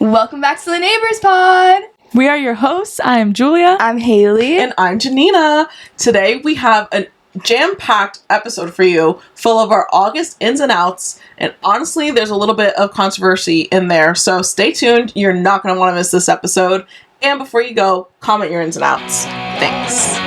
Welcome back to the Neighbors Pod. We are your hosts. I am Julia. I'm Haley. And I'm Janina. Today we have a jam-packed episode for you, full of our August ins and outs. And honestly, there's a little bit of controversy in there. So stay tuned. You're not going to want to miss this episode. And before you go, comment your ins and outs. Thanks.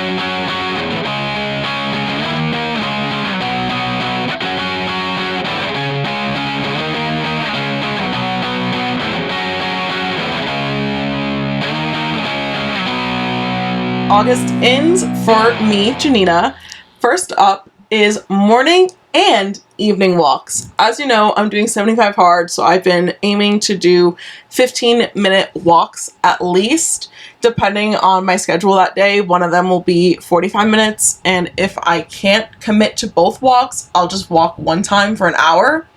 August ends for me, Janina. First up is morning and evening walks. As you know, I'm doing 75 hard, so I've been aiming to do 15-minute walks at least, depending on my schedule that day. One of them will be 45 minutes, and if I can't commit to both walks, I'll just walk one time for an hour.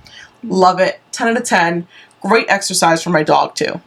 Love it. 10 out of 10. Great exercise for my dog, too.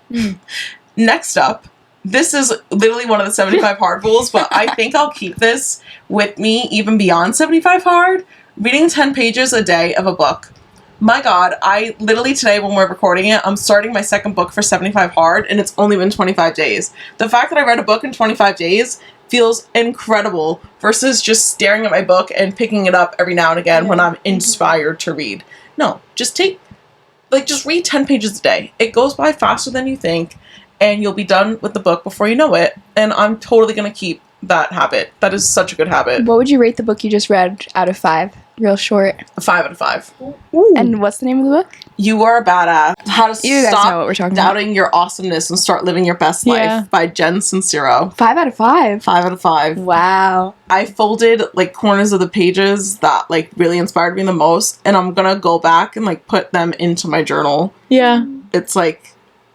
Next up, this is literally one of the 75 hard rules, but I think I'll keep this with me even beyond 75 hard. Reading 10 pages a day of a book. My God, I literally today when we're recording it, I'm starting my second book for 75 hard, and it's only been 25 days. The fact that I read a book in 25 days feels incredible versus just staring at my book and picking it up every now and again when I'm inspired to read. No, just read 10 pages a day. It goes by faster than you think. And you'll be done with the book before you know it. And I'm totally going to keep that habit. That is such a good habit. What would you rate the book you just read out of 5? Real short. A 5 out of 5. Ooh. And what's the name of the book? You Are a Badass. How to You guys Stop know what we're talking Doubting Your Awesomeness and Start Living Your Best Life by Jen Sincero. 5 out of 5. 5 out of 5. Wow. I folded corners of the pages that really inspired me the most. And I'm going to go back and put them into my journal. Yeah. It's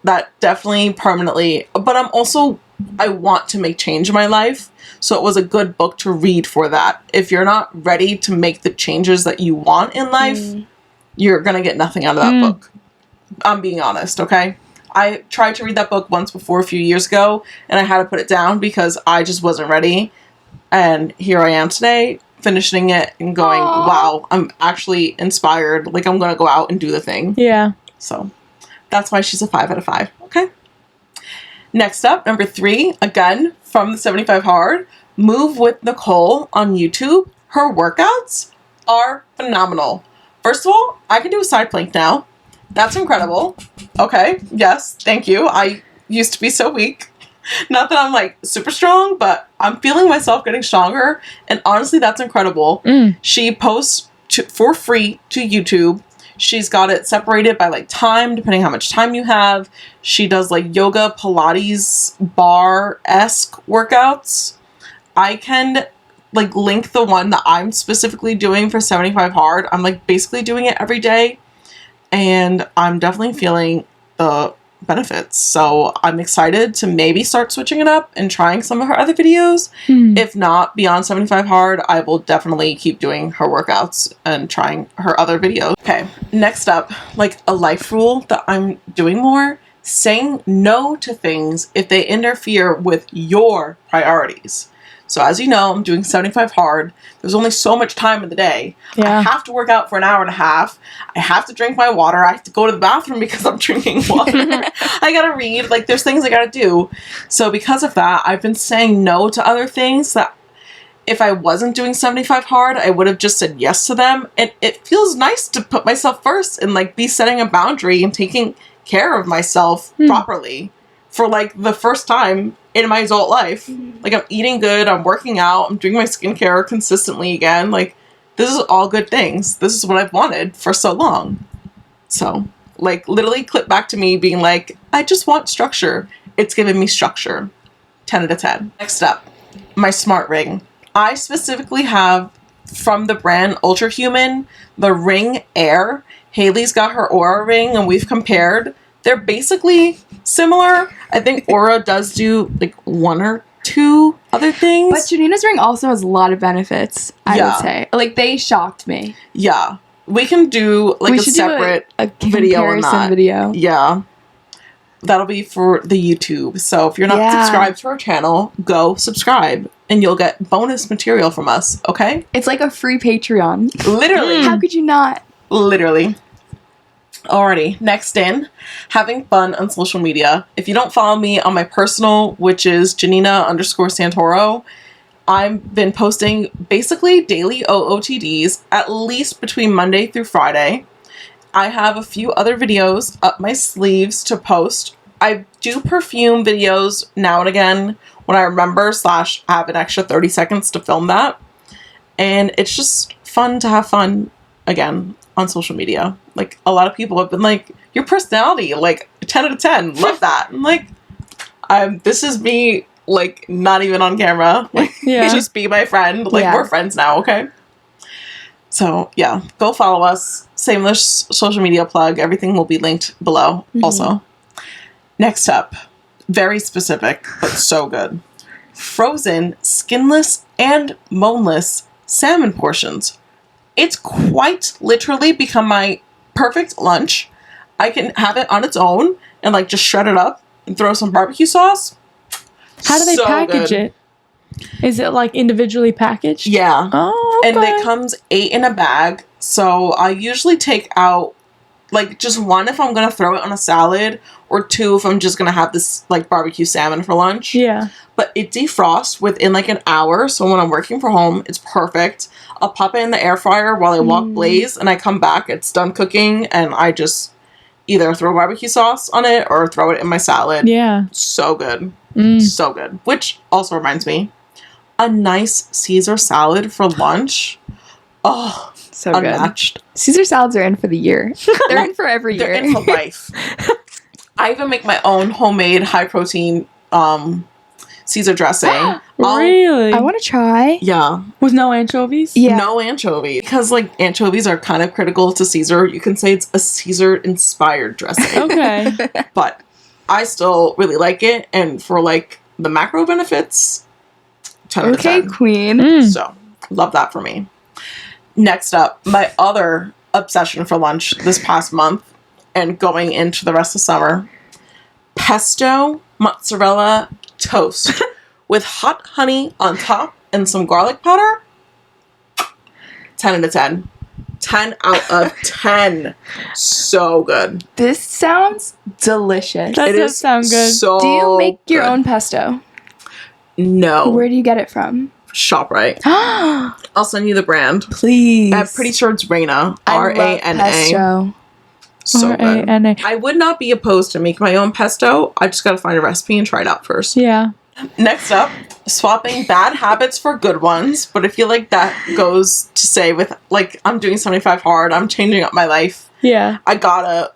that definitely permanently, but I want to make change in my life, so it was a good book to read for that. If you're not ready to make the changes that you want in life, you're gonna get nothing out of that book. I'm being honest, okay? I tried to read that book once before a few years ago, and I had to put it down because I just wasn't ready, and here I am today, finishing it and going, wow, I'm actually inspired, I'm gonna go out and do the thing. Yeah. So that's why she's a 5 out of 5. Okay. Next up, number 3, again, from the 75 Hard, Move with Nicole on YouTube. Her workouts are phenomenal. First of all, I can do a side plank now. That's incredible. Okay. Yes. Thank you. I used to be so weak. Not that I'm super strong, but I'm feeling myself getting stronger. And honestly, that's incredible. She posts for free to YouTube. She's got it separated by time, depending how much time you have. She does yoga, Pilates, bar-esque workouts. I can link the one that I'm specifically doing for 75 hard. I'm basically doing it every day, and I'm definitely feeling the benefits. So I'm excited to maybe start switching it up and trying some of her other videos. If not, beyond 75 hard, I will definitely keep doing her workouts and trying her other videos. Okay, next up, a life rule that I'm doing more, saying no to things if they interfere with your priorities. So as you know, I'm doing 75 hard. There's only so much time in the day. Yeah. I have to work out for an hour and a half. I have to drink my water. I have to go to the bathroom because I'm drinking water. I gotta read. There's things I gotta do. So because of that, I've been saying no to other things that if I wasn't doing 75 hard, I would have just said yes to them. And it feels nice to put myself first and be setting a boundary and taking care of myself properly for the first time in my adult life. I'm eating good, I'm working out, I'm doing my skincare consistently again. This is all good things. This is what I've wanted for so long. So, literally clip back to me being I just want structure. It's given me structure. 10 out of 10. Next up, my smart ring. I specifically have, from the brand Ultra Human, the Ring Air. Haley's got her Aura ring, and we've compared. They're basically similar. I think Aura does do one or two other things. But Janina's ring also has a lot of benefits, I would say. They shocked me. Yeah. We can do a separate video on that. Video. Yeah. That'll be for the YouTube. So if you're not subscribed to our channel, go subscribe and you'll get bonus material from us, okay? It's like a free Patreon. Literally. How could you not? Literally. Alrighty, next in, having fun on social media. If you don't follow me on my personal, which is Janina_Santoro, I've been posting basically daily OOTDs, at least between Monday through Friday. I have a few other videos up my sleeves to post. I do perfume videos now and again when I remember / have an extra 30 seconds to film that. And it's just fun to have fun again on social media. Like, a lot of people have been like, your personality, like 10 out of 10, love that. I'm like, this is me, like, not even on camera. Like, just be my friend. Like, we're friends now, okay? So, yeah, go follow us. Shameless social media plug. Everything will be linked below also. Next up, very specific, but so good. Frozen, skinless, and boneless salmon portions. It's quite literally become my perfect lunch. I can have it on its own and like just shred it up and throw some barbecue sauce. How do they package it? Is it like individually packaged? Yeah. Oh, okay. And it comes 8 in a bag. So I usually take out like just 1 if I'm going to throw it on a salad, or 2 if I'm just going to have this like barbecue salmon for lunch. Yeah. But it defrosts within like an hour. So when I'm working from home, it's perfect. I'll pop it in the air fryer while I walk Blaze, and I come back, it's done cooking, and I just either throw barbecue sauce on it or throw it in my salad. Yeah. So good. So good. Which also reminds me, a nice Caesar salad for lunch. Oh, so unmatched. Good. Caesar salads are in for the year. They're in for every year. They're in for life. I even make my own homemade high protein Caesar dressing. Really? I want to try. Yeah. With no anchovies? Yeah. No anchovy. Because like anchovies are kind of critical to Caesar. You can say it's a Caesar inspired dressing. Okay. But I still really like it, and for like the macro benefits, 10 out of 10. Okay, queen. So, love that for me. Next up, my other obsession for lunch this past month and going into the rest of summer, pesto mozzarella toast with hot honey on top and some garlic powder. 10 out of 10. 10 out of 10. So good. This sounds delicious. That does sound good. So do you make your good. own pesto? No. Where do you get it from? ShopRite. I'll send you the brand. Please. I'm pretty sure it's Rana. I love R-A-N-A. pesto. So good. R-A-N-A. I would not be opposed to make my own pesto. I just gotta find a recipe and try it out first. Yeah. Next up, swapping bad habits for good ones. But I feel like that goes to say with, like, I'm doing 75 hard. I'm changing up my life. Yeah. I gotta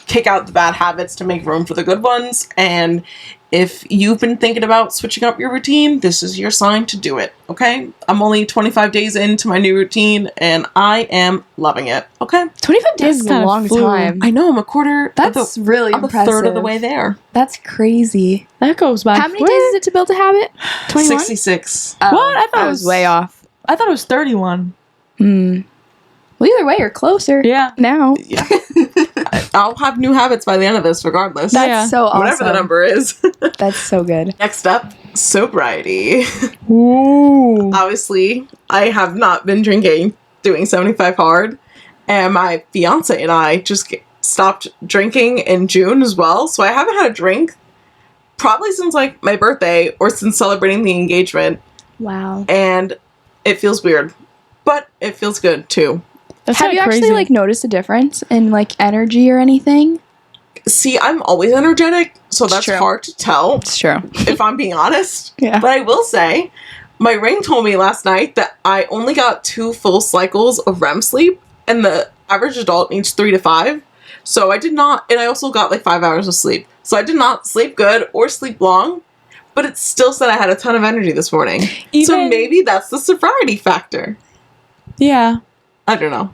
kick out the bad habits to make room for the good ones. And if you've been thinking about switching up your routine, this is your sign to do it, okay? I'm only 25 days into my new routine, and I am loving it, okay? 25 days is a kinda long flew. time. I know, I'm a quarter. That's really I'm impressive. a third of the way there. That's crazy. That goes by How many quick. days is it to build a habit? 21? 66. Oh, What? I thought I it was was- way off. I thought it was 31. Well, either way, you're closer. Yeah. Now. Yeah. I'll have new habits by the end of this, regardless. That's Yeah. so awesome. Whatever the number is. That's so good. Next up, sobriety. Ooh. Obviously, I have not been drinking, doing 75 hard, and my fiance and I just stopped drinking in June as well, so I haven't had a drink probably since like my birthday or since celebrating the engagement, Wow. and it feels weird, but it feels good too. That's Have you crazy. actually like noticed a difference in like energy or anything? See, I'm always energetic, so that's true. hard to tell, It's true. if I'm being honest. Yeah. But I will say, my ring told me last night that I only got 2 full cycles of REM sleep, and the average adult needs 3 to 5. So I did not, and I also got like 5 hours of sleep. So I did not sleep good or sleep long, but it still said I had a ton of energy this morning. So Even- maybe that's the sobriety factor. Yeah. I don't know.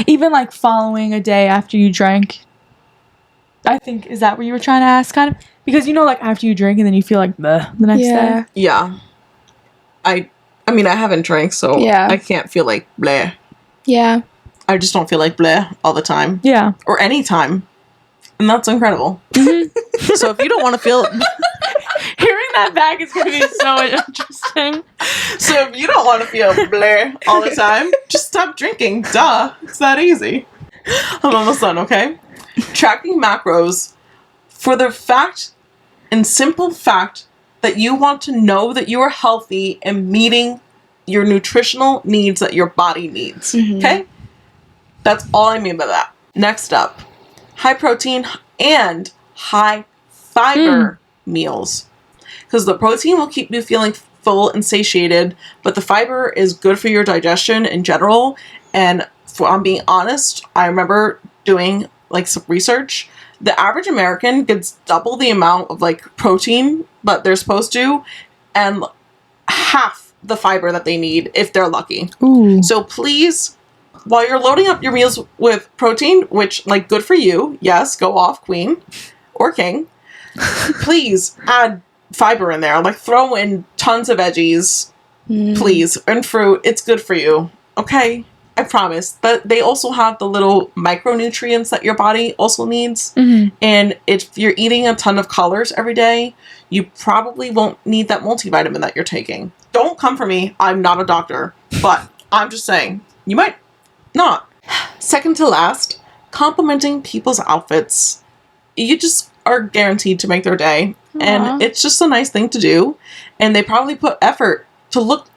Even like following a day after you drank. I think, is that what you were trying to ask, kind of? Because you know, like after you drink and then you feel like bleh the next Yeah. day. Yeah. I mean, I haven't drank, so Yeah. I can't feel like bleh. Yeah. I just don't feel like bleh all the time. Yeah. Or any time. And that's incredible. Mm-hmm. So if you don't want to feel... Hearing that back is going to be so interesting. So if you don't want to feel bleh all the time, just stop drinking. Duh. It's that easy. I'm almost done, okay? Tracking macros for the simple fact that you want to know that you are healthy and meeting your nutritional needs that your body needs. Okay? That's all I mean by that. Next up, high protein and high fiber meals. Because the protein will keep you feeling full and satiated, but the fiber is good for your digestion in general. And I'm being honest, I remember doing like some research. The average American gets double the amount of like protein that they're supposed to, and half the fiber that they need if they're lucky. Ooh. So please, while you're loading up your meals with protein, which like good for you, yes, go off, queen or king, please add fiber in there. Like throw in tons of veggies, please, and fruit. It's good for you. Okay? I promise. But they also have the little micronutrients that your body also needs. And if you're eating a ton of colors every day, you probably won't need that multivitamin that you're taking. Don't come for me. I'm not a doctor. But I'm just saying, you might not. Second to last, complimenting people's outfits. You just are guaranteed to make their day. And it's just a nice thing to do. And they probably put effort to look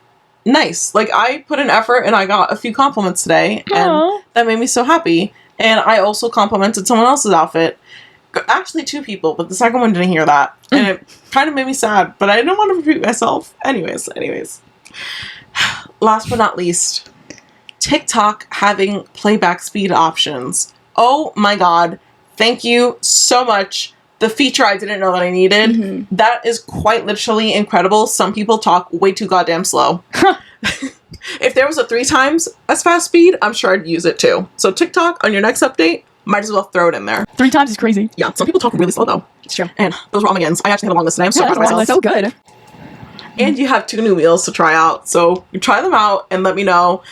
nice. Like, I put an effort and I got a few compliments today. And that made me so happy. And I also complimented someone else's outfit. Actually, 2 people, but the second one didn't hear that. And it kind of made me sad. But I didn't want to repeat myself. Anyways. Last but not least, TikTok having playback speed options. Oh my god. Thank you so much. The feature I didn't know that I needed. That is quite literally incredible. Some people talk way too goddamn slow. If there was a 3 times as fast speed, I'm sure I'd use it too. So TikTok, on your next update, might as well throw it in there. 3 times is crazy. Yeah, some people talk really slow though. It's true. And those ramyuns. I actually had a long list today. I'm so proud of myself. So good. And you have 2 new meals to try out. So you try them out and let me know.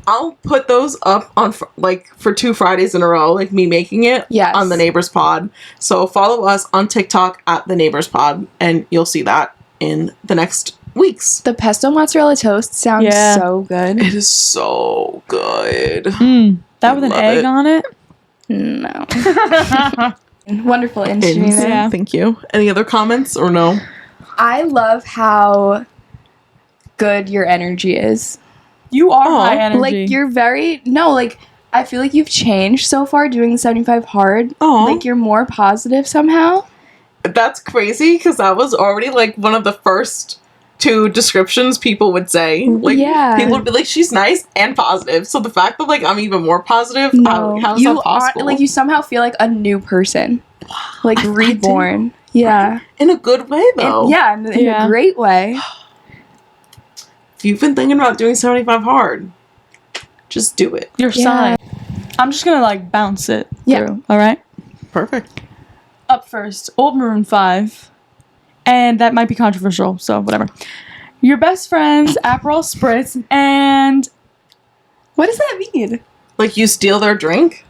I'll put those up on for 2 Fridays in a row, like me making it on the Neighbors Pod. So follow us on TikTok at the Neighbors Pod, and you'll see that in the next weeks. The pesto mozzarella toast sounds so good. It is so good. That with an egg on it? No. Wonderful industry. Yeah. Thank you. Any other comments or no? I love how good your energy is. You are high energy. Like, you're very... No, like, I feel like you've changed so far doing the 75 hard. Like, you're more positive somehow. That's crazy, because that was already, like, one of the first 2 descriptions people would say. Like, people would be like, she's nice and positive. So the fact that, like, I'm even more positive, how is that possible? Like, you somehow feel like a new person. Like, reborn. Yeah. In a good way, though. In a great way. If you've been thinking about doing 75 hard, just do it. Your sign. I'm just gonna like bounce it through. All right. Perfect. Up first, Old Maroon 5, and that might be controversial, so whatever. Your best friends, Aperol Spritz, and what does that mean? Like you steal their drink?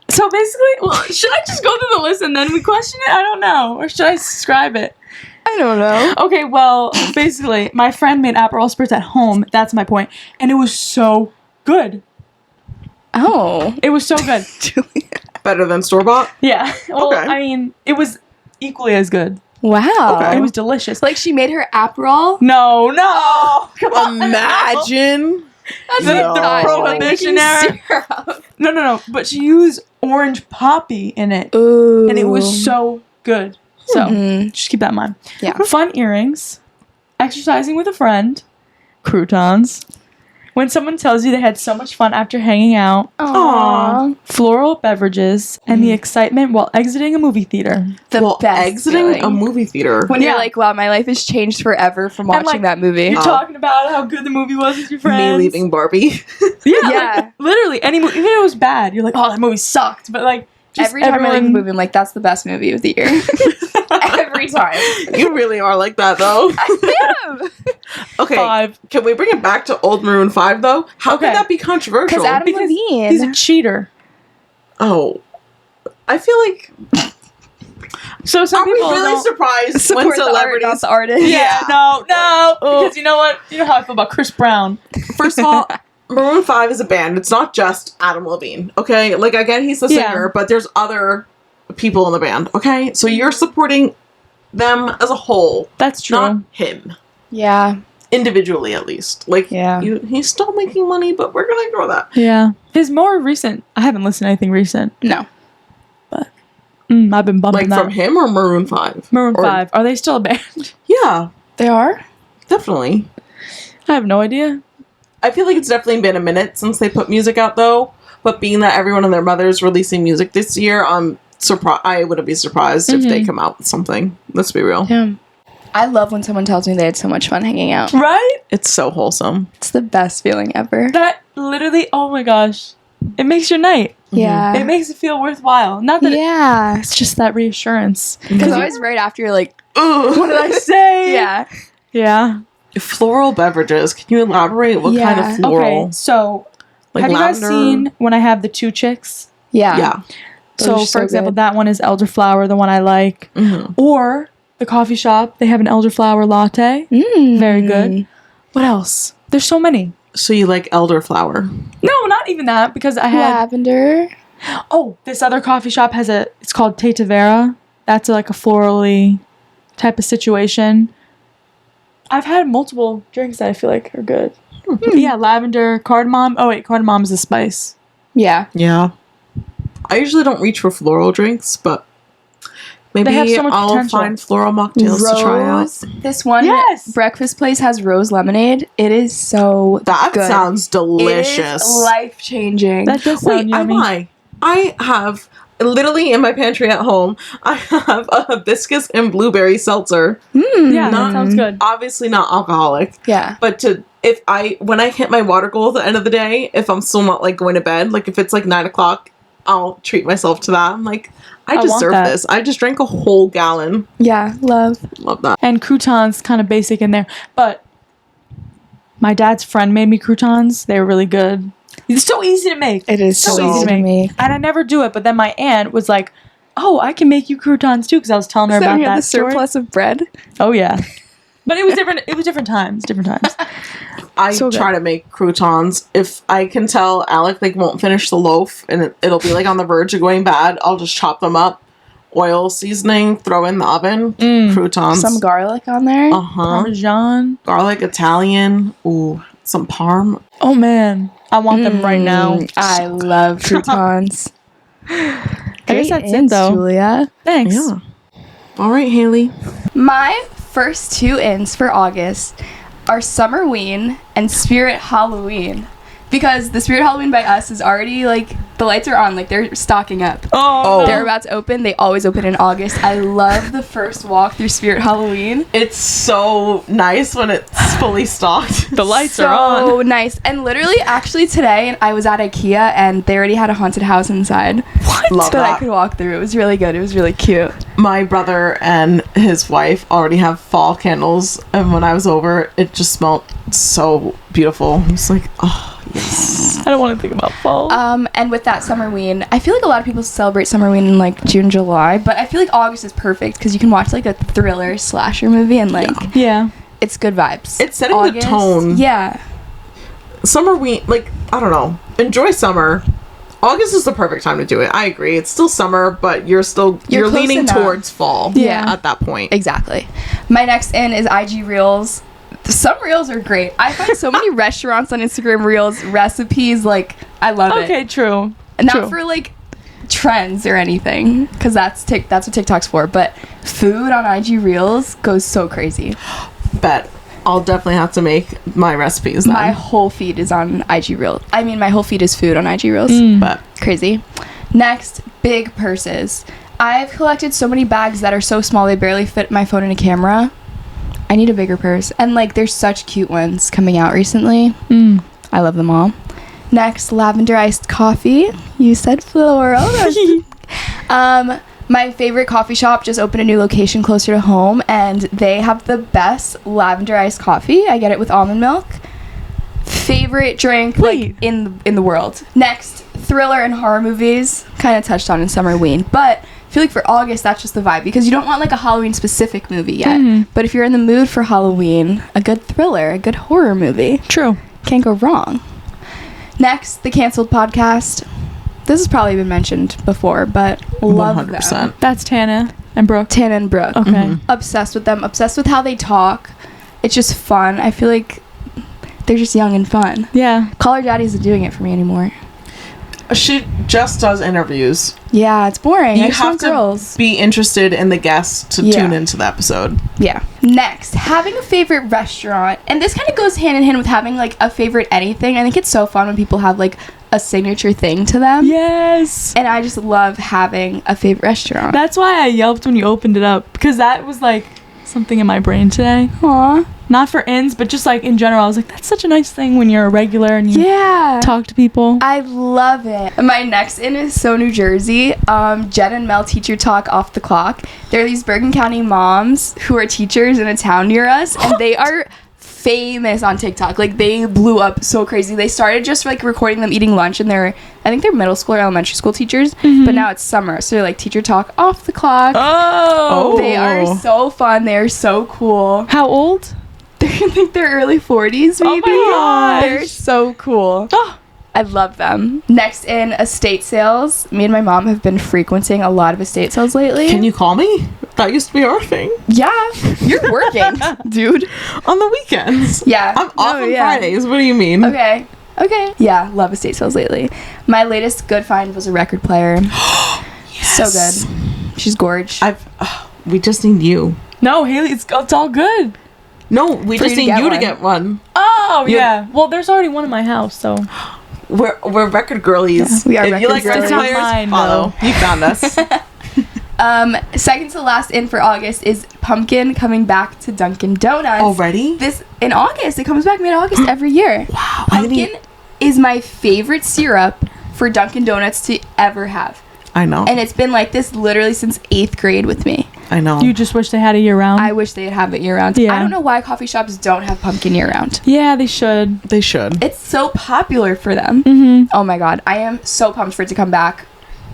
So basically, well, should I just go through the list and then we question it? I don't know, or should I describe it? I don't know. Okay, well, basically, my friend made Aperol Spritz at home. That's my point. And it was so good. Oh. It was so good. Better than store-bought? Yeah. Well, Okay. I mean, it was equally as good. Wow. Okay. It was delicious. Like, she made her Aperol? No. Come on. Imagine. That's No. The Prohibition era. No. But she used orange poppy in it. Ooh. And it was so good. So, just keep that in mind. Yeah. Fun earrings. Exercising with a friend. Croutons. When someone tells you they had so much fun after hanging out. Aww. Floral beverages. And the excitement while exiting a movie theater. The best exiting feeling. a movie theater. When you're like, wow, my life has changed forever from watching like, that movie. You're talking about how good the movie was with your friends. Me leaving Barbie. Yeah. Yeah. Like, literally, any movie. Even if it was bad, you're like, oh, that movie sucked. But like, just every time I leave a movie, I'm like, that's the best movie of the year. Every time. You really are like that, though. I am. Okay. 5. Can we bring it back to Old Maroon 5, though? How could that be controversial? Because Adam Levine. He's a cheater. Oh. I feel like... So some Are we people really don't surprised Support when celebrities... the art, not the artist. Yeah, no. Because you know what? You know how I feel about Chris Brown. First of all, Maroon 5 is a band. It's not just Adam Levine, okay? Like, again, he's the singer, but there's other people in the band, okay? So you're supporting them as a whole. That's true. Not him. Yeah. Individually, at least. Like, he's still making money, but we're gonna ignore that. Yeah. His more recent... I haven't listened to anything recent. No. But I've been bumping that. Like, from him or Maroon 5? Maroon 5. Are they still a band? Yeah. They are? Definitely. I have no idea. I feel like it's definitely been a minute since they put music out, though. But being that everyone and their mother's releasing music this year, I wouldn't be surprised if they come out with something. Let's be real. Yeah. I love when someone tells me they had so much fun hanging out. Right? It's so wholesome. It's the best feeling ever. That literally, oh my gosh. It makes your night. Yeah. It makes it feel worthwhile. Not that it's just that reassurance. Because always right after you're like, ugh, what did I say? Yeah. Yeah. Floral beverages. Can you elaborate? What kind of floral? Okay, so Like have lavender? you guys seen When I Have the Two Chicks? Yeah. Yeah. So, Those are for example, good. that one is elderflower, the one I like. Or the coffee shop, they have an elderflower latte. Very good. What else? There's so many. So you like elderflower? No, not even that, because I had... Lavender. Oh, this other coffee shop has it's called Te Tavera. That's like a florally type of situation. I've had multiple drinks that I feel like are good. Yeah, lavender, cardamom. Oh wait, cardamom is a spice. Yeah. Yeah. I usually don't reach for floral drinks, but maybe They have so much I'll potential. find floral mocktails to try out. This one breakfast place has rose lemonade. It is so That good. sounds delicious. It is life-changing. That does sound yummy. I have literally in my pantry at home. I have a hibiscus and blueberry seltzer. Yeah, that sounds good. Obviously not alcoholic. Yeah. But when I hit my water goal at the end of the day, if I'm still not like going to bed, like if it's like 9:00, I'll treat myself to that. I'm like, I deserve this. I just drank a whole gallon. Yeah, love that. And croutons, kind of basic in there, but my dad's friend made me croutons. They were really good. It's so easy to make. It is so easy to make. And I never do it, but then my aunt was like, "Oh, I can make you croutons too," because I was telling her about that the surplus of bread. Oh yeah, but it was different. It was different times. I try to make croutons. If I can tell Alec won't finish the loaf and it'll be like on the verge of going bad, I'll just chop them up, oil, seasoning, throw in the oven. Croutons. Some garlic on there. Parmesan, garlic, Italian. Ooh, some parm. Oh man, I want them right now. I love croutons. I guess that's it though. Julia. Thanks. Yeah. All right, Haley. My first two ins for August are Summerween and Spirit Halloween. Because the Spirit Halloween by us is already, the lights are on. They're stocking up. Oh. They're about to open. They always open in August. I love the first walk through Spirit Halloween. It's so nice when it's fully stocked. The lights so are on. So nice. And literally, actually today, I was at IKEA and they already had a haunted house inside. What? Love that that. I could walk through. It was really good. It was really cute. My brother and his wife already have fall candles, and when I was over, it just smelled so beautiful. I was like, oh, yes. I don't want to think about fall. And with that Summerween, I feel like a lot of people celebrate Summerween in June, July, but I feel like August is perfect because you can watch a thriller slasher movie and yeah, it's good vibes. It's setting the tone. Yeah. Summerween, I don't know. Enjoy summer. August is the perfect time to do it. I agree. It's still summer, but you're close leaning enough. towards fall. Yeah. At that point. Exactly. My next in is IG Reels. Some reels are great. I find so many restaurants on Instagram Reels, recipes, I love it. Okay, true. Not for trends or anything, because that's what TikTok's for, but food on IG Reels goes so crazy. Bet. I'll definitely have to make my recipes then. My whole feed is on IG Reels. I mean, my whole feed is food on IG Reels. But Crazy. Next, big purses. I've collected so many bags that are so small they barely fit my phone and a camera. I need a bigger purse. And there's such cute ones coming out recently. I love them all. Next, lavender iced coffee. You said floral. My favorite coffee shop just opened a new location closer to home, and they have the best lavender iced coffee. I get it with almond milk. Favorite drink in the world. Next, thriller and horror movies. Kind of touched on in Summerween, but I feel like for August that's just the vibe because you don't want a Halloween specific movie yet. But if you're in the mood for Halloween, a good thriller, a good horror movie, True. can't go wrong. Next, the canceled podcast. This has probably been mentioned before, but love 100%. them. That's Tana and Brooke. Tana and Brooke. Okay. Mhm. Obsessed with them. Obsessed with how they talk. It's just fun. I feel like they're just young and fun. Yeah. Call Her Daddy isn't doing it for me anymore. She just does interviews. Yeah, it's boring. I You just have want to girls. be interested in the guests to Yeah. tune into the episode. Yeah. Next, having a favorite restaurant. And this kind of goes hand in hand with having, like, a favorite anything. I think it's so fun when people have, like, a signature thing to them. Yes. And I just love having a favorite restaurant. That's why I yelped when you opened it up, because that was like something in my brain today. Aw. Not for ins, but just like in general. I was like, that's such a nice thing when you're a regular and you Yeah. talk to people. I love it. My next in is so New Jersey. Jen and Mel Teacher Talk Off the Clock. They're these Bergen County moms who are teachers in a town near us, and they are famous on TikTok. Like, they blew up so crazy. They started just like recording them eating lunch, and I think they're middle school or elementary school teachers, but now it's summer, so they're like Teacher Talk Off the Clock. Oh. They are so fun. They are so cool. How old? I think they're early 40s, maybe. Oh my gosh. They're so cool. Oh. I love them. Next in estate sales. Me and my mom have been frequenting a lot of estate sales lately. Can you call me? That used to be our thing. Yeah. You're working, dude. On the weekends. Yeah. I'm off No, on yeah. Fridays. What do you mean? Okay. Yeah, love estate sales lately. My latest good find was a record player. Yes. So good. She's gorge. We just need you. No, Haley, it's all good. No, we For just you to need get you to one. get one. Oh, You- yeah. Well, there's already one in my house, so. We're record girlies. Yeah, we are if you record like girlies. record It's not players, mine, follow. You found us. Second to last in for August is Pumpkin coming back to Dunkin' Donuts. Already? This in August. It comes back mid-August every year. Wow. I Pumpkin is my favorite syrup for Dunkin' Donuts to ever have. know. And it's been like this literally since 8th grade with me. I know. You just wish they had it year round? I wish they'd have it year-round. Yeah. I don't know why coffee shops don't have pumpkin year-round. Yeah, they should. They should. It's so popular for them. Mm-hmm. Oh my god. I am so pumped for it to come back.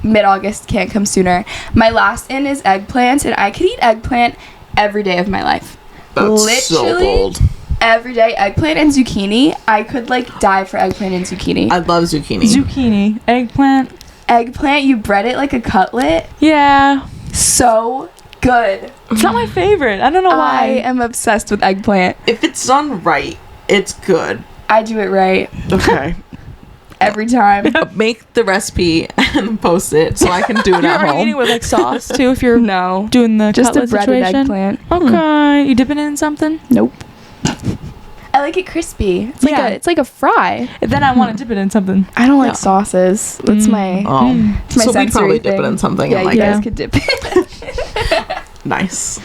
Mid-August, can't come sooner. My last in is eggplant, and I could eat eggplant every day of my life. That's so Literally bold. every day. Eggplant and zucchini. I could like die for eggplant and zucchini. I love zucchini. Zucchini, eggplant. Eggplant, you bread it like a cutlet. Yeah. So good. It's not my favorite. I don't know I why. am obsessed with eggplant. If it's done right, it's good. I do it right Okay. every time. Make the recipe and post it so I can do it You're at already eating home. with like sauce too if you're No. doing the Just a cutlet breaded situation. eggplant. Okay. You dipping it in something? Nope. I like it crispy. It's like Yeah. it's like a fry. Then I want to dip it in something. I don't like No. sauces. That's my Oh. it's my So we sensory probably dip it thing. in something Yeah, and you like guys it. could dip it. nice.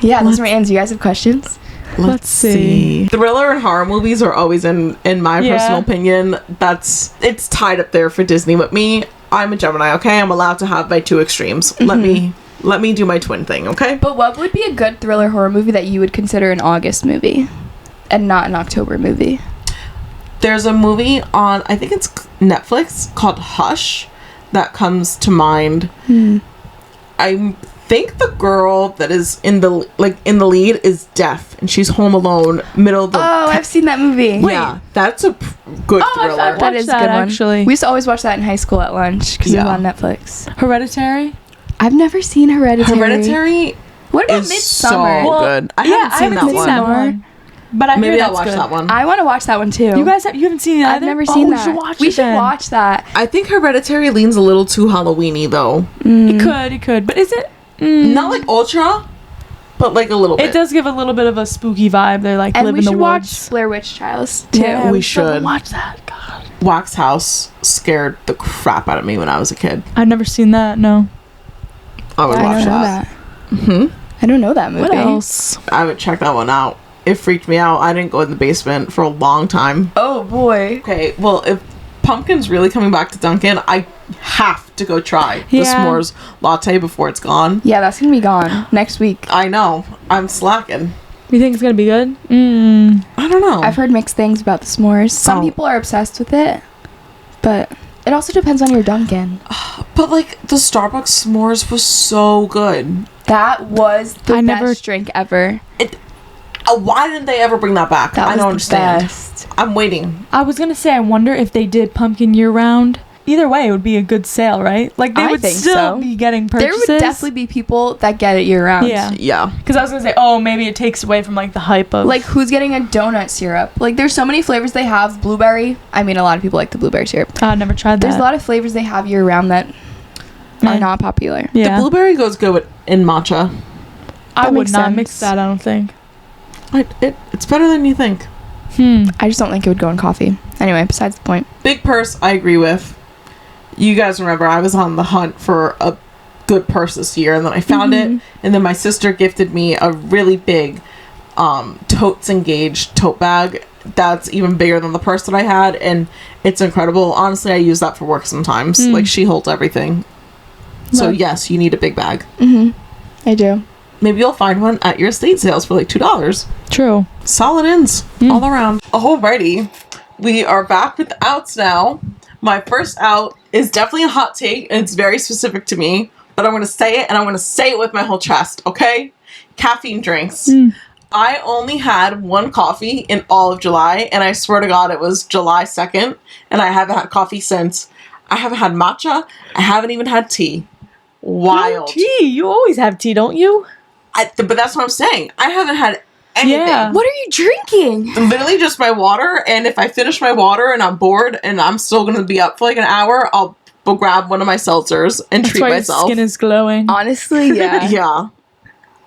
Yeah, those are my ends. You guys have questions? Let's see. Thriller and horror movies are always in my Yeah. personal opinion. It's tied up there for Disney. But me, I'm a Gemini, okay? I'm allowed to have my two extremes. Let me do my twin thing, okay? But what would be a good thriller horror movie that you would consider an August movie and not an October movie? There's a movie on, I think it's Netflix, called Hush that comes to mind. I think the girl that is in the lead is deaf and she's home alone, middle of the Oh, I've seen that movie. yeah, that's a good Oh, I've thriller. watched That is a that, good one. actually. We used to always watch that in high school at lunch because it Yeah. was on Netflix. Hereditary? I've never seen Hereditary. Hereditary What about is Midsummer? so good. I haven't seen that one. one. But I Maybe hear I'll that's watch good. that one. I want to watch that one too. You guys you haven't seen it either? I've never seen that. We should watch We it should then. watch that. I think Hereditary leans a little too Halloweeny though. It could. But is it? Not like ultra, but like a little bit. It does give a little bit of a spooky vibe. They're like And live we in the should woods. watch Blair Witch Trials too. Yeah, We still should. watch that. God. Wax House scared the crap out of me when I was a kid. I've never seen that. No. I would I watch don't know that. that. I don't know that movie. What else? I would check that one out. It freaked me out. I didn't go in the basement for a long time. Oh boy. Okay, well, if Pumpkin's really coming back to Dunkin', I have to go try the Yeah. s'mores latte before it's gone. Yeah, that's gonna be gone next week. I know. I'm slacking. You think it's gonna be good? I don't know. I've heard mixed things about the s'mores. Some Oh. people are obsessed with it, but it also depends on your Dunkin'. But like the Starbucks s'mores was so good. That was the I best never- drink ever. Why didn't they ever bring that back? That was I don't the understand. best. I'm waiting. I was gonna say, I wonder if they did pumpkin year round. Either way, it would be a good sale, right? Like, they I would think still so. be getting There purchases. would definitely be people that get it year round. Yeah. Yeah. Because I was gonna say, oh, maybe it takes away from like the hype of Like, who's getting a donut syrup? Like, there's so many flavors they have. Blueberry. I mean, a lot of people like the blueberry syrup. I never tried that. There's a lot of flavors they have year round that are not popular. Yeah. The blueberry goes good in matcha. I That would makes not sense. mix that. I don't think. It's better than you think. I just don't think it would go in coffee. Anyway, besides the point. Big purse, I agree with. You guys remember I was on the hunt for a good purse this year, and then I found it, and then my sister gifted me a really big Totes Engaged tote bag that's even bigger than the purse that I had, and it's incredible. Honestly, I use that for work sometimes. Like, she holds everything. So yes, you need a big bag. I do. Maybe you'll find one at your estate sales for like $2. True. Solid ins all around. Alrighty, we are back with the outs now. My first out is definitely a hot take, and it's very specific to me, but I'm going to say it, and I'm going to say it with my whole chest, okay? Caffeine drinks. I only had one coffee in all of July, and I swear to God it was July 2nd, and I haven't had coffee since. I haven't had matcha. I haven't even had tea. Wild. Tea. You always have tea, don't you? But that's what I'm saying. I haven't had anything. Yeah. What are you drinking? Literally just my water, and if I finish my water and I'm bored and I'm still going to be up for like an hour, I'll go grab one of my seltzers and That's treat why myself. your skin is glowing. Honestly, yeah. Yeah.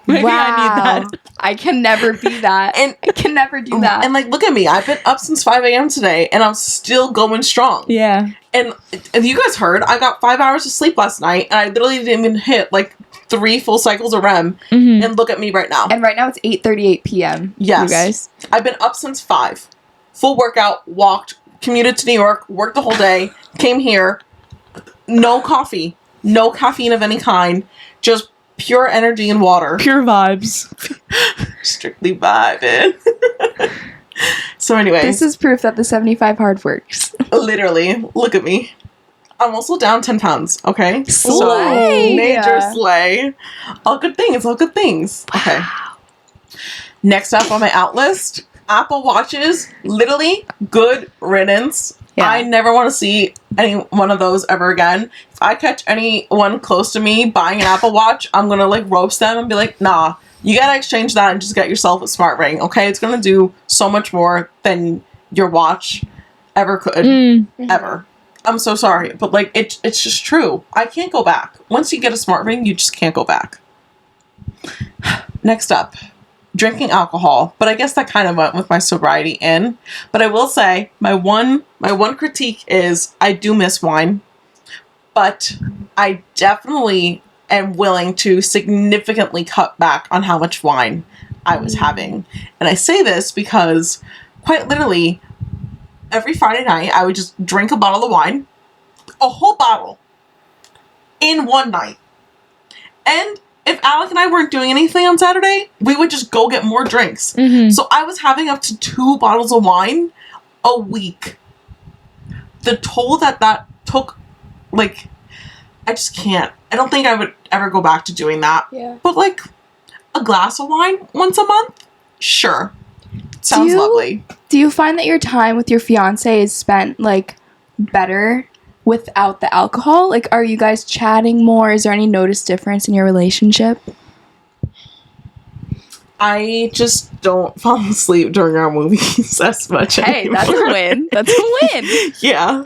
Maybe Wow. I need that. I can never be that. And- I can never do that. And like, look at me. I've been up since 5 a.m. today, and I'm still going strong. Yeah. And you guys heard, I got 5 hours of sleep last night, and I literally didn't even hit like 3 full cycles of REM. And look at me right now. And right now it's 8:38 p.m. Yes. You guys. I've been up since 5. Full workout, walked, commuted to New York, worked the whole day, came here. No coffee. No caffeine of any kind. Just pure energy and water. Pure vibes. Strictly vibing. So anyways. This is proof that the 75 hard works. Literally, look at me. I'm also down 10 pounds, okay? Slay! So, major slay. All good things, all good things. Okay. Next up on my out list, Apple Watches. Literally, good riddance. Yeah. I never want to see any one of those ever again. If I catch anyone close to me buying an Apple Watch, I'm gonna like roast them and be like, nah, you gotta exchange that and just get yourself a smart ring, okay? It's gonna do so much more than your watch ever could. Ever. I'm so sorry, but like it's just true. I can't go back. Once you get a smart ring, you just can't go back. Next up, drinking alcohol, but I guess that kind of went with my sobriety in. But I will say my one critique is I do miss wine, but I definitely am willing to significantly cut back on how much wine I was having. And I say this because quite literally every Friday night I would just drink a bottle of wine, a whole bottle, in one night. And if Alec and I weren't doing anything on Saturday, we would just go get more drinks. So I was having up to 2 bottles of wine a week. The toll that took, like, I just can't. I don't think I would ever go back to doing that. Yeah. But like, a glass of wine once a month? Sure. Sounds lovely. Do you find that your time with your fiance is spent like better without the alcohol? Like, are you guys chatting more? Is there any notice difference in your relationship? I just don't fall asleep during our movies as much Hey, anymore. that's a win. That's a win. Yeah.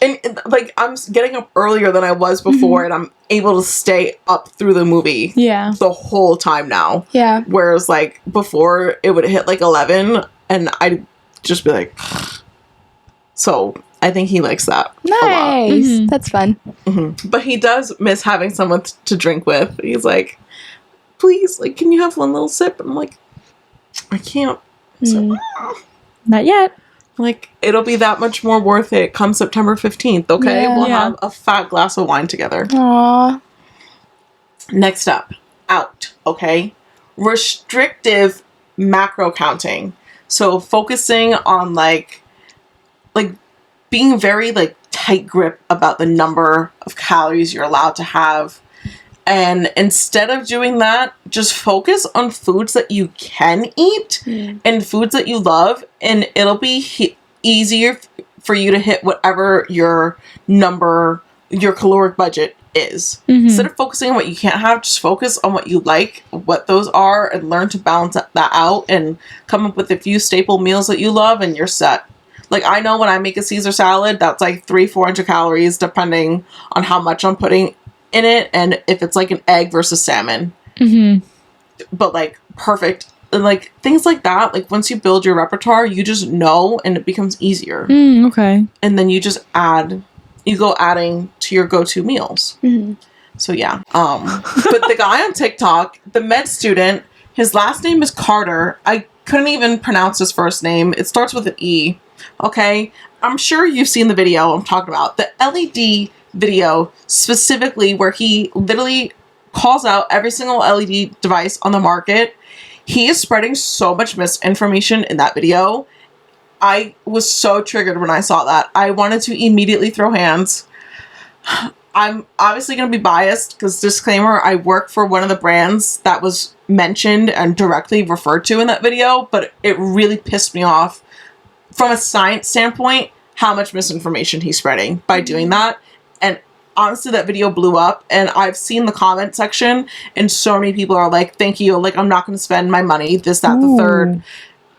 And like, I'm getting up earlier than I was before, and I'm able to stay up through the movie Yeah. the whole time now. Yeah. Whereas like before, it would hit like 11, and I'd just be like. So I think he likes that a lot. Nice. That's fun. But he does miss having someone to drink with. He's like, please, like, can you have one little sip? I'm like, I can't. So, Not yet. like, it'll be that much more worth it come September 15th, okay? Yeah. We'll Yeah. have a fat glass of wine together. Aww. Next up, out, okay? Restrictive macro counting. So focusing on, like being very, like, tight grip about the number of calories you're allowed to have. And instead of doing that, just focus on foods that you can eat and foods that you love, and it'll be easier for you to hit whatever your caloric budget is. Instead of focusing on what you can't have, just focus on what you like, what those are, and learn to balance that out and come up with a few staple meals that you love, and you're set. Like, I know when I make a Caesar salad, that's like 300-400 calories, depending on how much I'm putting in it, and if it's like an egg versus salmon. But like, perfect. And like, things like that, like, once you build your repertoire, you just know, and it becomes easier. Okay. And then you just go adding to your go-to meals. So yeah. But the guy on TikTok, the med student, his last name is Carter. I couldn't even pronounce his first name. It starts with an E. Okay? I'm sure you've seen the video I'm talking about. The LED video, specifically, where he literally calls out every single LED device on the market. He is spreading so much misinformation in that video. I was so triggered when I saw that. I wanted to immediately throw hands. I'm obviously going to be biased because, disclaimer, I work for one of the brands that was mentioned and directly referred to in that video, but it really pissed me off from a science standpoint how much misinformation he's spreading by doing that. And honestly, that video blew up, and I've seen the comment section, and so many people are like, thank you, like, I'm not going to spend my money, this, that, the third.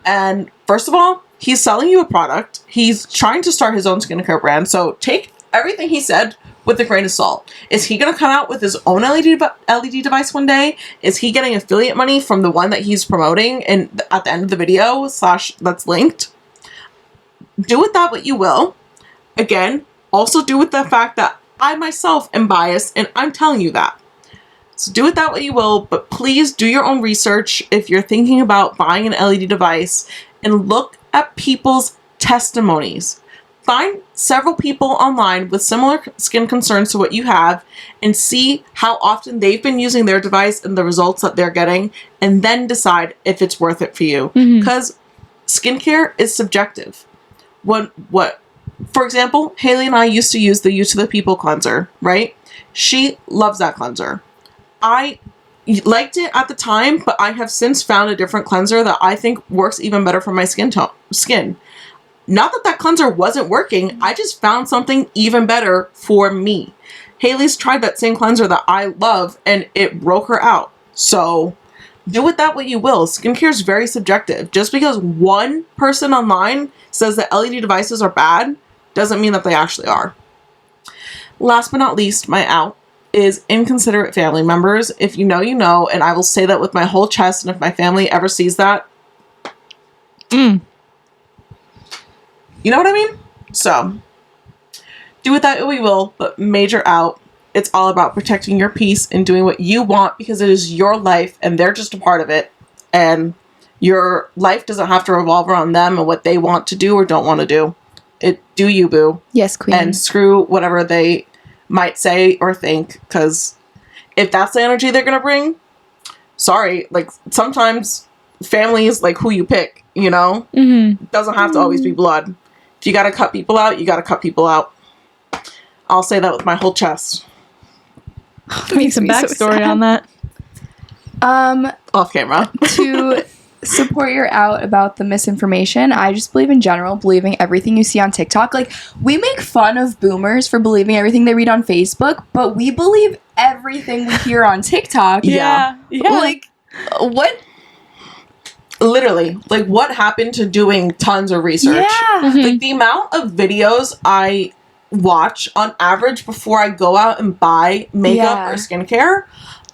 And first of all, he's selling you a product. He's trying to start his own skincare brand, so take everything he said with a grain of salt. Is he going to come out with his own LED device one day? Is he getting affiliate money from the one that he's promoting and at the end of the video / that's linked? Do with that what you will. Again, also do with the fact that I myself am biased, and I'm telling you that. So do with that what you will, but please do your own research if you're thinking about buying an LED device, and look at people's testimonies. Find several people online with similar skin concerns to what you have, and see how often they've been using their device and the results that they're getting, and then decide if it's worth it for you. Because skincare is subjective. For example, Haley and I used to use the Use to the People cleanser, right? She loves that cleanser. I liked it at the time, but I have since found a different cleanser that I think works even better for my skin. Not that cleanser wasn't working, I just found something even better for me. Haley's tried that same cleanser that I love, and it broke her out. So do with that what you will. Skincare is very subjective. Just because one person online says that LED devices are bad doesn't mean that they actually are. Last but not least, my out is inconsiderate family members. If you know, you know, and I will say that with my whole chest, and if my family ever sees that, you know what I mean? So, do with that what you will, but major out. It's all about protecting your peace and doing what you want, because it is your life and they're just a part of it. And your life doesn't have to revolve around them and what they want to do or don't want to do. Do you, boo. Yes, queen. And screw whatever they might say or think, because if that's the energy they're going to bring, sorry, like, sometimes family is like who you pick, you know? Doesn't have to always be blood. If you got to cut people out, you got to cut people out. I'll say that with my whole chest. Need some backstory on that. Off camera. To support your out about the misinformation, I just believe in general believing everything you see on TikTok. Like, we make fun of boomers for believing everything they read on Facebook, but we believe everything we hear on TikTok. Yeah. Like, what? Literally, like, what happened to doing tons of research? Yeah. Like, the amount of videos I watch on average before I go out and buy makeup or skincare,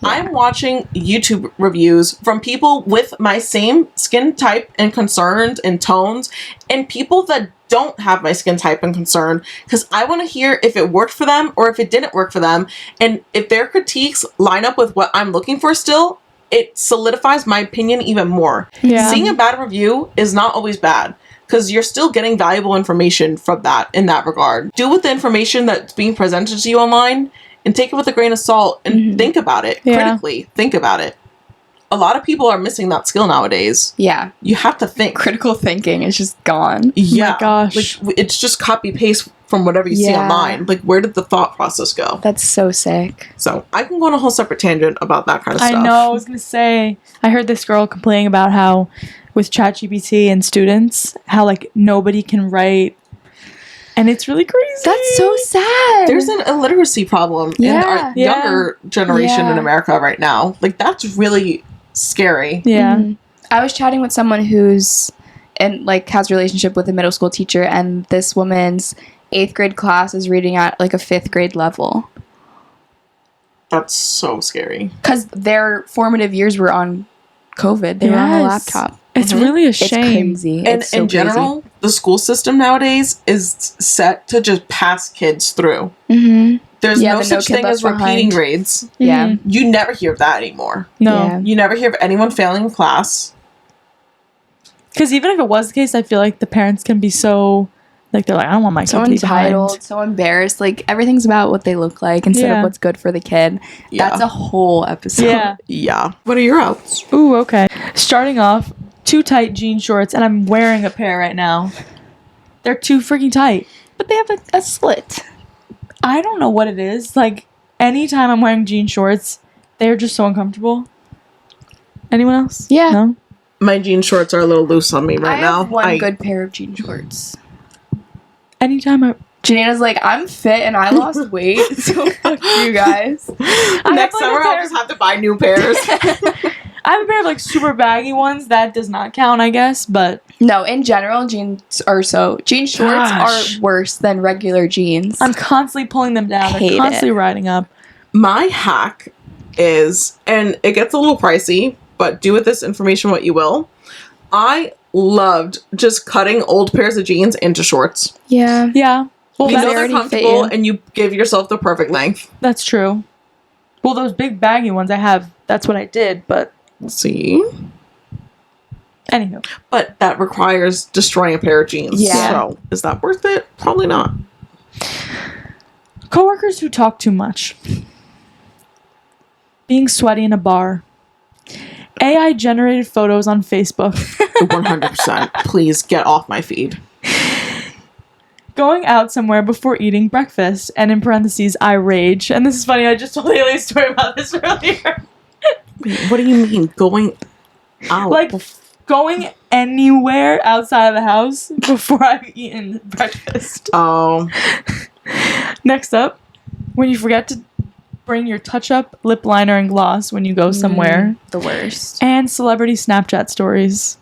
I'm watching YouTube reviews from people with my same skin type and concerns and tones, and people that don't have my skin type and concern, because I want to hear if it worked for them or if it didn't work for them. And if their critiques line up with what I'm looking for still, it solidifies my opinion even more. Seeing a bad review is not always bad, because you're still getting valuable information from that in that regard. Do with the information that's being presented to you online, and take it with a grain of salt, and think about it critically. Think about it. A lot of people are missing that skill nowadays. Yeah. You have to think. Critical thinking is just gone. Yeah. Oh my gosh. Like, it's just copy paste from whatever you see Yeah. online. Like, where did the thought process go? That's so sick. So I can go on a whole separate tangent about that kind of stuff. I know. I was gonna say. I heard this girl complaining about how with ChatGPT and students, how like nobody can write, and it's really crazy. That's so sad. There's an illiteracy problem in our younger generation in America right now. Like, that's really scary. Yeah. Mhm. I was chatting with someone who's and like has a relationship with a middle school teacher, and this woman's 8th grade class is reading at like a 5th grade level That's so scary. because their formative years were on COVID. They were on a Yes. laptop. It's really a It's shame. crazy. And It's so in general, the school system nowadays is set to just pass kids through. Mm-hmm. There's Yeah, no the no such kid thing left as repeating behind. grades. Yeah. Mhm. You never hear of that anymore. No. Yeah. You never hear of anyone failing in class. Because even if it was the case, I feel like the parents can be so, like, they're like, I don't want my kid So to be behind. entitled, so embarrassed. Like everything's about what they look like instead Yeah. of what's good for the kid. Yeah. That's a whole episode. Yeah. Yeah. What are your outs? Ooh, okay. Starting off, too tight jean shorts, and I'm wearing a pair right now. They're too freaking tight. But they have a slit. I don't know what it is. Like, anytime I'm wearing jean shorts, they're just so uncomfortable. Anyone else? Yeah. No? My jean shorts are a little loose on me right I now. have one good pair of jean shorts. Anytime I... Janina's like, I'm fit and I lost weight, so fuck you guys. I have, Next like, summer, a pair I'll just have to buy new pairs. I have a pair of, like, super baggy ones. That does not count, I guess, but... No, in general, jean shorts Gosh. are worse than regular jeans. I'm constantly pulling them down. Hate They're constantly it. riding up. My hack is, and it gets a little pricey, but do with this information what you will. I loved just cutting old pairs of jeans into shorts. Yeah. Yeah. Well, You Because know they they're already fit comfortable, you. and you give yourself the perfect length. that's true. Well, those big baggy ones I have, that's what I did, but... See? Anywho. But that requires destroying a pair of jeans. Yeah. So, is that worth it? Probably not. Coworkers who talk too much. Being sweaty in a bar. AI generated photos on Facebook. 100%. Please get off my feed. Going out somewhere before eating breakfast. And in parentheses, I rage. And this is funny, I just told Haley a story about this earlier. Wait, what do you mean going out? Like, going anywhere outside of the house before I've eaten breakfast. Oh, Next up, when you forget to bring your touch-up lip liner and gloss when you go somewhere. The worst. And celebrity Snapchat stories.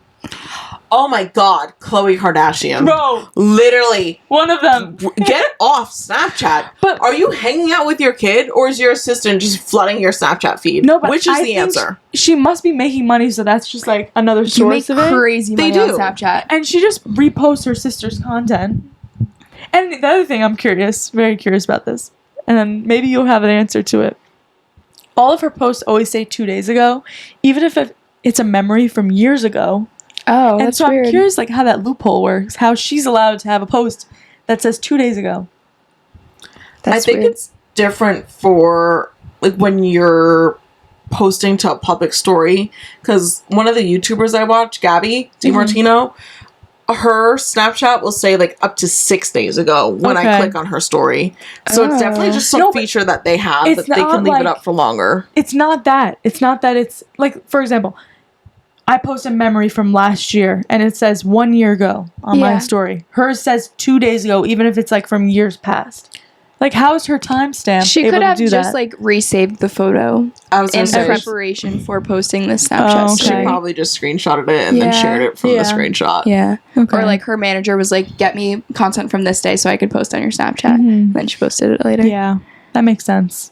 oh my God, Khloe Kardashian. Bro, Literally, one of them. get off Snapchat. But- are you hanging out with your kid, or is your assistant just flooding your Snapchat feed? No, but which is I the think answer? She must be making money, so that's just like another You make source of it. crazy They money on do. Snapchat. And she just reposts her sister's content. And the other thing I'm very curious about this, and then maybe you'll have an answer to it. All of her posts always say 2 days ago, even if it's a memory from years ago. Oh, And that's so weird. I'm curious like how that loophole works, how she's allowed to have a post that says 2 days ago. That's I think weird. it's different for like when you're posting to a public story, because one of the YouTubers I watch, Gabby DiMartino, her Snapchat will say like up to 6 days ago when I Okay. click on her story. So it's definitely just some No, but feature that they have it's that they not can leave like- it up for longer. It's not that. It's not that it's like, for example, I post a memory from last year and it says 1 year ago on my Yeah. story. Hers says 2 days ago, even if it's like from years past. Like, how is her timestamp She able could to have do just that? like resaved the photo I was in gonna say preparation for posting this Oh, Snapchat okay. she story. probably just screenshotted it and then Yeah. shared it from Yeah. the screenshot. Yeah. Okay. Or like her manager was like, get me content from this day so I could post on your Snapchat. Mhm. Then she posted it later. Yeah, that makes sense.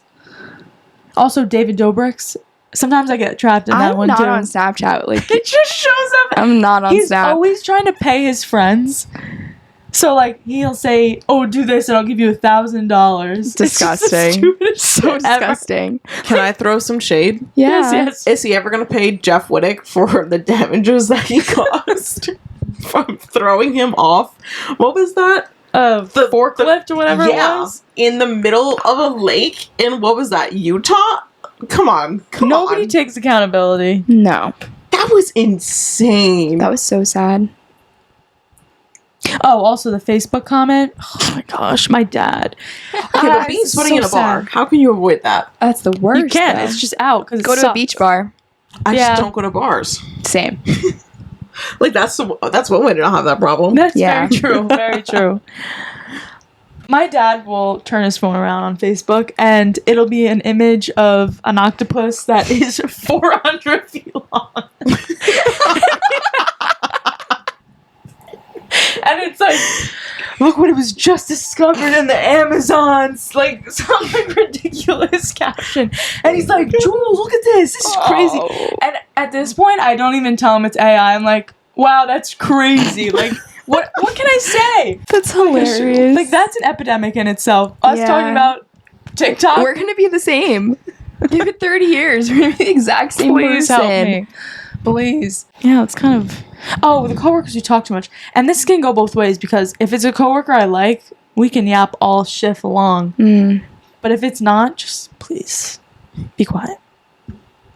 Also, David Dobrik's. Sometimes I get trapped in that I'm one not too. on Snapchat. Like, It just shows up. I'm not on He's Snap. always trying to pay his friends. So like he'll say, "Oh, do this, and I'll give you $1,000." Disgusting. So disgusting. Can I throw some shade? Yeah. Yes. Is he ever going to pay Jeff Wittick for the damages that he caused from throwing him off? What was that? The forklift or whatever it was. in the middle of a lake in, what was that, Utah? Come on. Nobody takes accountability. No. That was insane. That was so sad. Oh, also the Facebook comment. Oh my gosh, my dad. Okay, but being sweating in a bar, how can you avoid that? That's the worst. You can't. though. It's just out because Go to a beach bar. I just don't go to bars. Same. Like that's one way to not have that problem. That's Yeah. very true. Very true. My dad will turn his phone around on Facebook, and it'll be an image of an octopus that is 400 feet long. And it's like, look what it was just discovered in the Amazons, like some like ridiculous caption. And he's like, Jules, look at this. This is crazy. And at this point, I don't even tell him it's AI. I'm like, wow, that's crazy. Like, what can I say? That's hilarious. Like, that's an epidemic in itself. Us Yeah. talking about TikTok. We're gonna be the same. Give it 30 years. We're gonna be the exact same Please person. help me. Please. Yeah, it's kind of... Oh, with the coworkers, you talk too much. And this can go both ways, because if it's a coworker I like, we can yap all shift along. But if it's not, just please be quiet.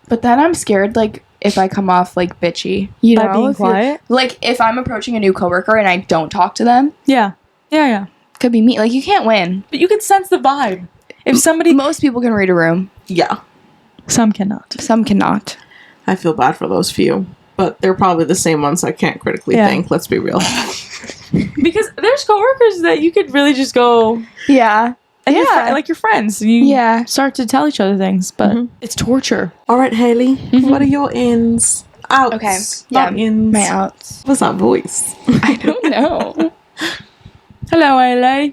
But then I'm scared, like, if I come off, like, bitchy. You know? By being if you're- quiet? Like, if I'm approaching a new coworker and I don't talk to them, Yeah. Yeah. could be me. Like, you can't win. But you can sense the vibe. If somebody... Most people can read a room. Yeah. Some cannot. Some cannot. I feel bad for those few. But they're probably the same ones I can't critically think. Let's be real. Because there's coworkers that you could really just go... Yeah. And like your friends. You Yeah. start to tell each other things, but it's torture. All right, Haley. What are your ins? Outs. Okay. Not ins. My outs. What's that voice? I don't know. Hello, LA.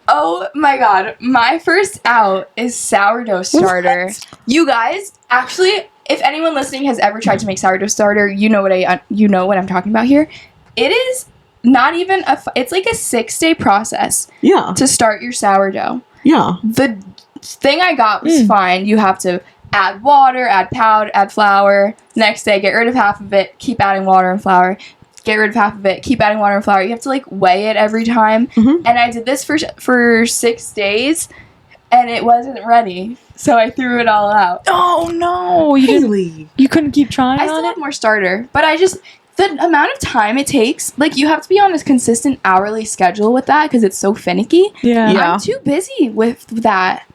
Oh my god. My first out is sourdough starter. What? You guys, actually, if anyone listening has ever tried to make sourdough starter, you know what I'm talking about here. It is not even it's like a 6-day process Yeah. to start your sourdough. Yeah. The thing I got was fine. You have to add water, add powder, add flour. Next day, get rid of half of it, keep adding water and flour. Get rid of half of it, keep adding water and flour. You have to like weigh it every time. And I did this for 6 days, and it wasn't ready. So I threw it all out. Oh no! Haley. You couldn't keep trying I on still it? have more starter, but the amount of time it takes, like you have to be on a consistent hourly schedule with that because it's so finicky. Yeah. Yeah. I'm too busy with that.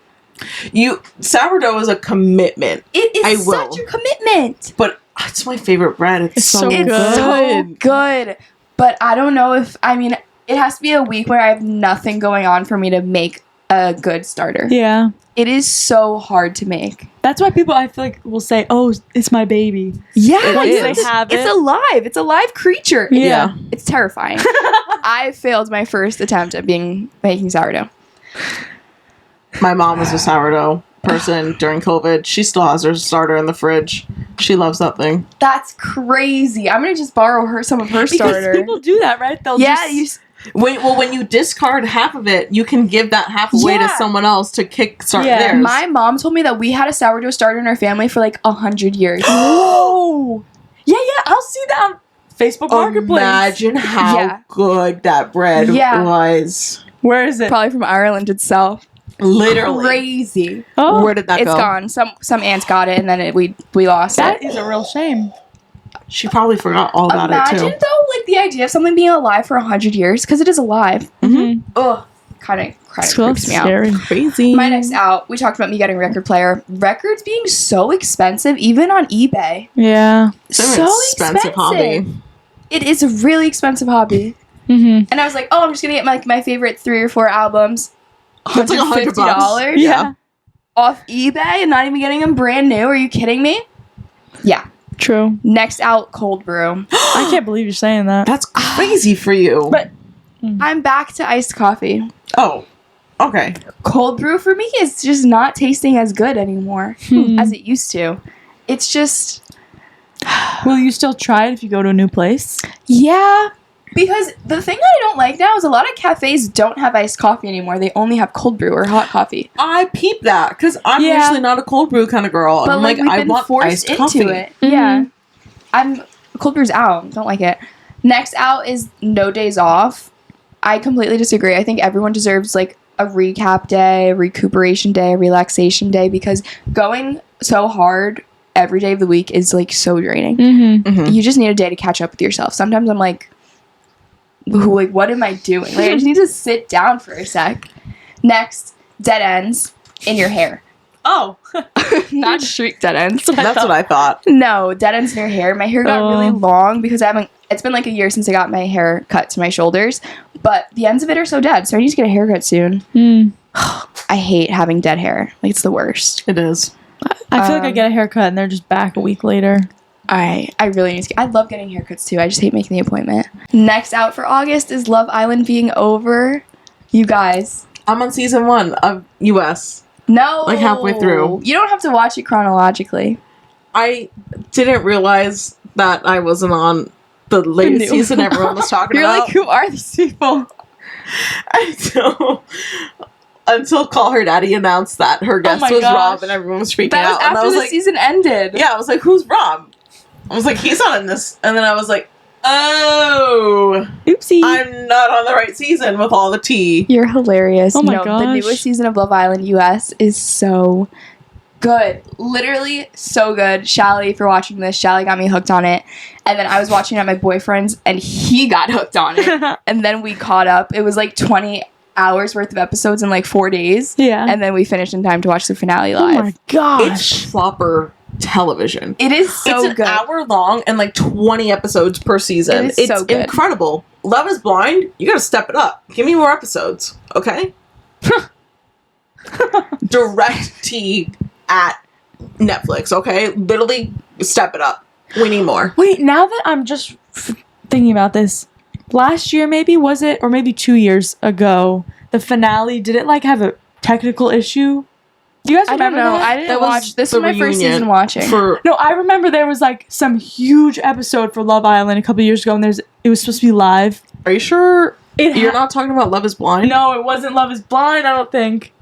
Sourdough is a commitment. It is I will. such a commitment. But it's my favorite bread. It's so so good. It's so good. But I don't know if, it has to be a week where I have nothing going on for me to make a good starter. Yeah. It is so hard to make. That's why people, I feel like, will say, oh, it's my baby. Yeah, Once you they have to- have it's it. alive. It's a live creature. Yeah. It's terrifying. I failed my first attempt at making sourdough. My mom was a sourdough person during COVID. She still has her starter in the fridge. She loves that thing. That's crazy. I'm gonna just borrow some of her starter. Because people do that, right? They'll Yeah, just... When you discard half of it, you can give that half away to Yeah. someone else to kickstart Yeah. theirs. My mom told me that we had a sourdough starter in our family for like 100 years. Oh! Yeah, I'll see that on Facebook Marketplace. Imagine how Yeah. good that bread Yeah. was. Where is it? Probably from Ireland itself. Literally. Crazy. Oh, Where did that It's go? gone. Some aunts got it and then we lost that it. is a real shame. She probably forgot all about Imagine it too. though, like the idea of something being alive for 100 years because it is alive. Mm-hmm. Ugh, kind of creeps me out. scary. Crazy. My next out, we talked about me getting a record player. Records being so expensive, even on eBay. Yeah. It's an so expensive hobby. It is a really expensive hobby. Mm-hmm. And I was like, oh, I'm just gonna get my favorite 3 or 4 albums. That's like $100. $150 Yeah. off eBay and not even getting them brand new. Are you kidding me? Yeah. True. Next out, cold brew. I can't believe you're saying that. That's crazy for you. But I'm back to iced coffee. Oh, okay. Cold brew for me is just not tasting as good anymore as it used to. It's just, will you still try it if you go to a new place? yeah. Because the thing that I don't like now is a lot of cafes don't have iced coffee anymore. They only have cold brew or hot coffee. I peep that because I'm Yeah. usually not a cold brew kind of girl. But I'm like we've I been want forced iced into coffee. it. Yeah. Cold brew's out. Don't like it. Next out is no days off. I completely disagree. I think everyone deserves like a recap day, a recuperation day, a relaxation day because going so hard every day of the week is like so draining. Mm-hmm. You just need a day to catch up with yourself. Sometimes I'm like, what am I doing? Like, I just need to sit down for a sec. Next, dead ends in your hair. Oh. Not streak dead ends. That's what I thought. No, dead ends in your hair. My hair got really long because it's been like a year since I got my hair cut to my shoulders, but the ends of it are so dead, so I need to get a haircut soon. I hate having dead hair. Like, it's the worst. It is. I feel like I get a haircut and they're just back a week later. I really need to I love getting haircuts too. I just hate making the appointment. Next out for August is Love Island being over. You guys. I'm on season 1 of US. No. Like halfway through. You don't have to watch it chronologically. I didn't realize that I wasn't on the latest season everyone was talking You're about. like, who are these people? Until Call Her Daddy announced that her guest was Rob and everyone was freaking that out. Was after and I was the like, season ended. Yeah, I was like, who's Rob? I was like, he's not in this. And then I was like, oh. Oopsie. I'm not on the right season with all the tea. You're hilarious. Oh my The gosh. newest season of Love Island US is so good. Literally so good. Shally, if you're watching this, Shally got me hooked on it. And then I was watching it at my boyfriend's and he got hooked on it. And then we caught up. It was like 20 hours worth of episodes in like 4 days. Yeah. And then we finished in time to watch the finale live. Oh my gosh. It's proper television. It is so it's an good. hour long and like 20 episodes per season. It is It's so good. incredible. Love is Blind, you gotta step it up. Give me more episodes, okay? Direct tea at Netflix, okay? Literally step it up. We need more. Wait, now that I'm just thinking about this, last year maybe, was it? Or maybe 2 years ago, the finale, did it like have a technical issue? Do you guys I don't remember know. that? I didn't That was watch. This the was my first reunion season watching. No, I remember there was like some huge episode for Love Island a couple years ago, and it was supposed to be live. Are you sure It you're ha- not talking about Love is Blind? No, it wasn't Love is Blind, I don't think.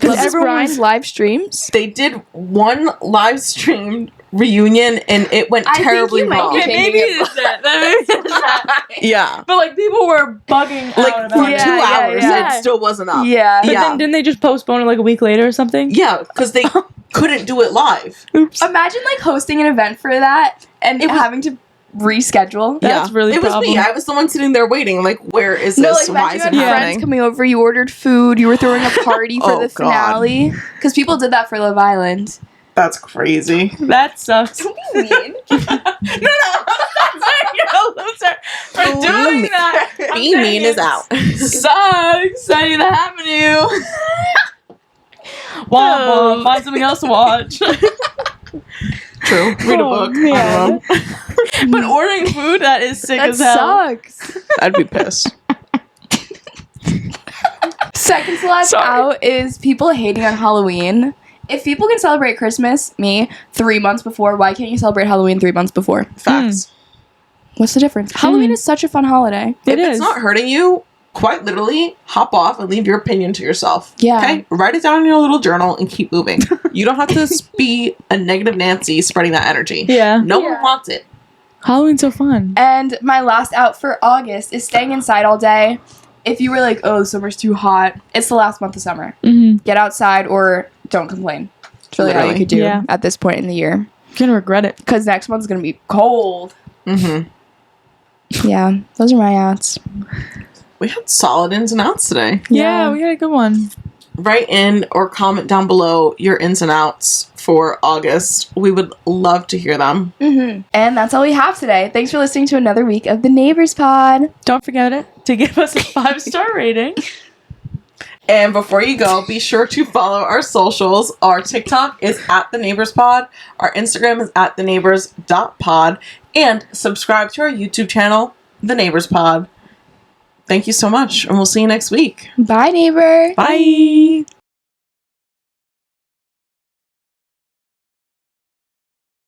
Love is everyone Blind was- live streams. They did one live streamed reunion and it went I think terribly you might wrong. be Okay, maybe it is that. Maybe it is that. Yeah. But like people were bugging Like out for about Yeah, 2 it. hours yeah. it still wasn't up. Yeah. But Yeah. then didn't they just postpone it like a week later or something? Yeah, because they couldn't do it live. Oops. Imagine like hosting an event for that and It was- having to reschedule. That's really It was me. problem. I was the one sitting there waiting. Like, where is No, this? like Why imagine is you it had friends happening? coming over, you ordered food, you were throwing a party for Oh, the God. finale. Because people did that for Love Island. That's crazy. That sucks. Don't be mean. No, you're a loser for Be doing mean. that. I'm Be saying mean it is out. Sucks. I need that happen to you. Well, find something else to watch. True. Read a book. I man. don't know. But ordering food, that is sick That as hell. sucks. I'd be pissed. Second to last Sorry. out is people hating on Halloween. If people can celebrate Christmas, 3 months before, why can't you celebrate Halloween 3 months before? Facts. What's the difference? Halloween is such a fun holiday. It If is. it's not hurting you, quite literally, hop off and leave your opinion to yourself. Yeah. Okay? Write it down in your little journal and keep moving. You don't have to be a negative Nancy spreading that energy. Yeah. No Yeah. one wants it. Halloween's so fun. And my last out for August is staying inside all day. If you were like, oh, summer's too hot, it's the last month of summer. Mm-hmm. Get outside or don't complain. It's really all you Literally. could do Yeah. at this point in the year. Gonna regret it. Because next month's going to be cold. Mm-hmm. Yeah, those are my outs. We had solid ins and outs today. Yeah, we got a good one. Write in or comment down below your ins and outs for August. We would love to hear them. Mm-hmm. And that's all we have today. Thanks for listening to another week of the Neighbors Pod. Don't forget it to give us a 5-star rating. And before you go, be sure to follow our socials. Our TikTok is at the Neighbors Pod. Our Instagram is at theneighbors.pod. And subscribe to our YouTube channel, The Neighbors Pod. Thank you so much, and we'll see you next week. Bye, neighbor. Bye.